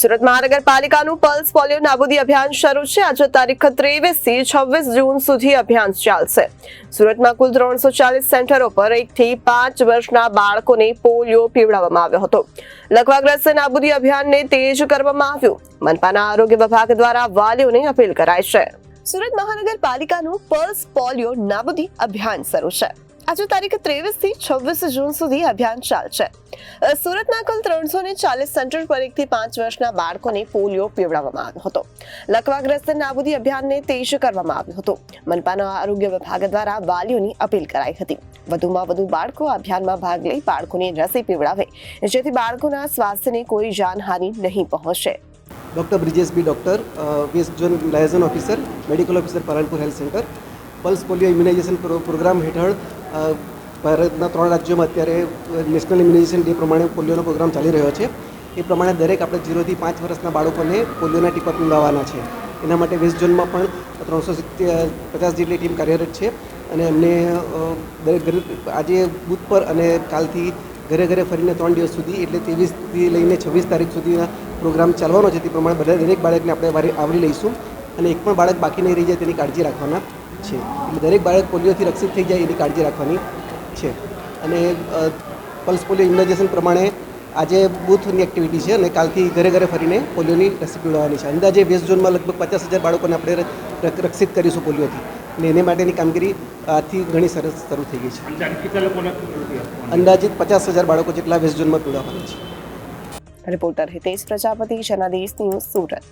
Surat મહાનગરપાલિકાનું pulse polio નાબૂદી અભિયાન શરૂ છે। આજે તારીખ 23 થી 26 જૂન સુધી અભિયાન ચાલશે। સુરતમાં કુલ 340 સેન્ટરો પર 1 થી 5 વર્ષના બાળકોને પોલિયો પીવડાવવામાં આવ્યો હતો। લકવાગ્રસ્ત નાબૂદી અભિયાનને તેજ કરવામાં આવ્યું। મનપાના આરોગ્ય વિભાગ દ્વારા વાલીઓને અપીલ કરાઈ છે। સુરત મહાનગરપાલિકાનું પલ્સ પોલિયો નાબૂદી અભિયાન શરૂ છે। આજે તારીખ 23 થી 26 જૂન સુધી અભિયાન ચાલશે। સુરતના કુલ 340 સેન્ટર પર 1 થી 5 વર્ષના બાળકોને પોલિયો પીવડાવવામાં આવ્યો હતો। લકવાગ્રસ્ત નાબૂદી અભિયાનને તેજ કરવામાં આવ્યું હતું। મનપાના આરોગ્ય વિભાગ દ્વારા વાલીઓની અપીલ કરાઈ હતી। વધુમાં વધુ બાળકો અભિયાનમાં ભાગ લઈ બાળકોને રસી પીવડાવે, જેથી બાળકોના સ્વાસ્થ્યને કોઈ જાનહાનિ નહીં પહોંચે। Doctor Brijesh B doctor, west zone liaison officer, medical officer, Palanpur health centre. Pulse polio immunization programme હેઠળ ભારતના 3 રાજ્યોમાં અત્યારે નેશનલ ઇમ્યુનાઇઝેશન ડે પ્રમાણે પોલિયોનો પ્રોગ્રામ ચાલી રહ્યો છે। એ પ્રમાણે દરેક આપણે 0 થી 5 વર્ષના બાળકોને પોલિયોના ટીપા પીવડાવવાના છે। એના માટે વેસ્ટ ઝોનમાં પણ 350 જેટલી ટીમ કાર્યરત છે અને એમને દરેક આજે બૂથ પર અને કાલથી ઘરે ઘરે ફરીને 3 દિવસ સુધી એટલે 23થી લઈને 26 તારીખ સુધીના પ્રોગ્રામ ચાલવાનો છે। તે પ્રમાણે દરેક બાળકને આપણે આવરી લઈશું અને એક પણ બાળક બાકી નહીં રહી જાય તેની કાળજી રાખવાના છે। એટલે દરેક બાળક પોલિયોથી રક્ષિત થઈ જાય એની કાળજી રાખવાની છે। અને પલ્સ પોલિયો ઇમ્યુનાઇઝેશન પ્રમાણે આજે બૂથની એક્ટિવિટી છે અને કાલથી ઘરે ઘરે ફરીને પોલિયોની રસી પીવડાવવાની છે। અંદાજે વેસ્ટ ઝોનમાં લગભગ 50,000 બાળકોને આપણે રક્ષિત કરીશું પોલિયોથી અને એને માટેની કામગીરી આજથી ઘણી સરસ શરૂ થઈ ગઈ છે। અંદાજિત 50,000 બાળકો જેટલા વેસ્ટ ઝોનમાં પીવડાવવાના છે। Reporter Hitesh Prajapati, Janadesh news, Surat.